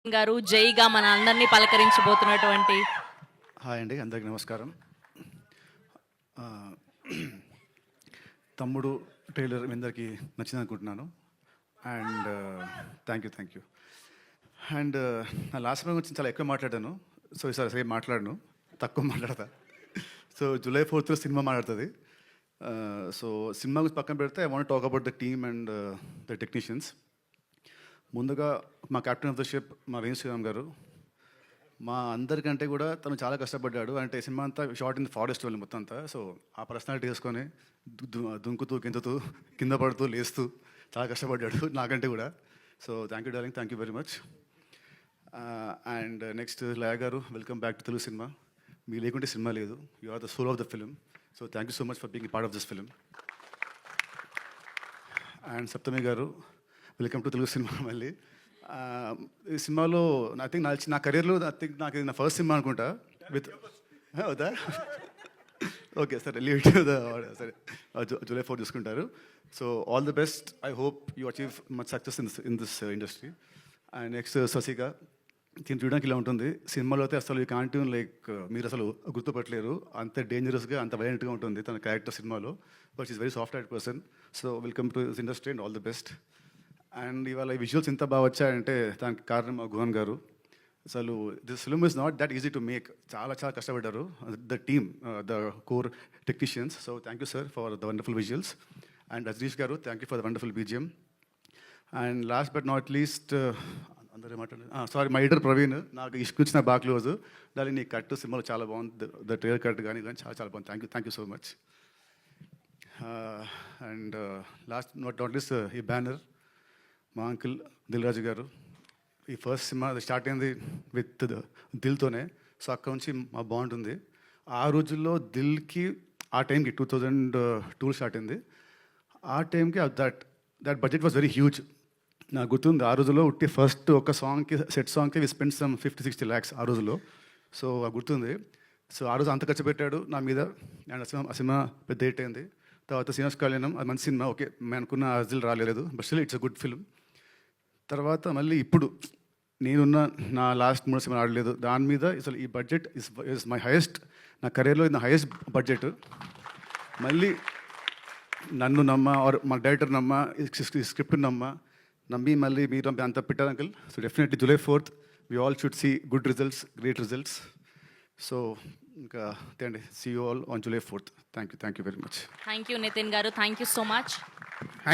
గారు జైగా మన అందరినీ పలకరించబోతున్నటువంటి హాయ్ అండి, అందరికీ నమస్కారం. ఆ, తమ్ముడు ట్రైలర్ మీ అందరికీ నచ్చింది అనుకుంటున్నాను. And thank you. అండ్ నా లాస్ట్ ఫిల్మ్ గురించి చాలా ఎక్కువ మాట్లాడాను. సో ఈసారి సేమ్ మాట్లాడను, తక్కువ మాట్లాడతా. సో జూలై 4th సినిమా మాట్లాడుతుంది. సో సినిమా గురించి పక్కన పెడితే I want talk about the team and the technicians. ముందుగా మా కెప్టెన్ ఆఫ్ ద షిప్ మా వేణు శ్రీరామ్ గారు, మా అందరికంటే కూడా తను చాలా కష్టపడ్డాడు. అంటే సినిమా అంతా షార్ట్ ఇన్ ద ఫారెస్ట్ వెళ్ళి మొత్తం అంతా. సో ఆ పర్సనాలిటీ వేసుకొని దుంకుతూ గింతుతూ కింద పడుతూ లేస్తూ చాలా కష్టపడ్డాడు నాకంటే కూడా. So thank you darling, thank you very much. And next Laya గారు, welcome back to Telugu cinema. మీ లేకుంటే సినిమా లేదు, you are the soul of the film. So thank you so much for being part of this film. And Saptami గారు, welcome to Telugu cinema మళ్ళీ. ఈ సినిమాలో I think నా కెరీర్లో నాకు ఇది నా ఫస్ట్ సినిమా అనుకుంటా విత్ అవుదా. ఓకే సరే, లీవ్ టు ద సరే, జూలై 4 చూసుకుంటారు. So all the best, I hope you achieve much success in this industry. And next Shashika, దీన్ని చూడడానికి ఇలా ఉంటుంది. సినిమాలో అయితే అసలు ఈ కాంటిన్ లైక్ మీరు అసలు గుర్తుపట్టలేరు, అంత డేంజరస్గా అంత వైలెంట్గా ఉంటుంది తన క్యారెక్టర్ సినిమాలో. But is very soft heart person. So welcome to this industry and all the best. And ఇవాళ ఈ విజువల్స్ ఇంత బాగా వచ్చాయంటే దానికి కారణం మా గుహన్ గారు. అసలు this film is not that easy to make. చాలా చాలా కష్టపడ్డారు the team, the core technicians. So thank you sir for the wonderful visuals. And Rajneesh గారు, thank you for the wonderful BGM. And last but not least అందరూ ఏమంటారు, sorry my editor Praveen, నాకు ఇష్టం నా బాగా క్లోజ్. దాని నీ కట్ సినిమాలో చాలా బాగుంది, ద ట్రైలర్ కట్ కానీ చాలా చాలా బాగుంది. Thank you so much. And last not least ఈ బ్యానర్ మా అంకుల్ దిల్ రాజు గారు. ఈ ఫస్ట్ సినిమా స్టార్ట్ అయింది విత్ దిల్తోనే. సో అక్కడ నుంచి మా బాగుంటుంది. ఆ రోజుల్లో దిల్కి ఆ టైంకి 2002 స్టార్ట్ అయింది. ఆ టైంకి that budget was very huge. నాకు గుర్తుంది, ఆ రోజుల్లో ఉట్టి ఫస్ట్ ఒక సాంగ్కి సెట్ సాంగ్కి వి స్పెండ్ సమ్ 50-60 lakhs ఆ రోజుల్లో. సో గుర్తుంది. సో ఆ రోజు అంత ఖర్చు పెట్టాడు నా మీద. అండ్ ఆ సినిమా పెద్ద హిట్ అయింది. తర్వాత శ్రీనివాస్ కళ్యాణం, అది మంచి సినిమా. ఓకే, మేము అనుకున్న అజిల్ రాలేదు, but still it's a good film. తర్వాత మళ్ళీ ఇప్పుడు నేనున్న నా లాస్ట్ 3 సినిమాలు ఆడలేదు దాని మీద. అసలు ఈ బడ్జెట్ ఇస్ మై హైయెస్ట్, నా కెరీర్లో ఇది నా హైయెస్ట్ బడ్జెట్. మళ్ళీ నన్ను నమ్మ ఆర్ మా డైరెక్టర్ నమ్మ, ఈ స్క్రిప్ట్ నమ్మి మళ్ళీ మీరు అంత పెట్టారు uncle. So definitely July 4th we all should see good results, great results. So ఇంకా అండి, see you all on July 4th. Thank you very much. Thank you Nitin garu, thank you so much.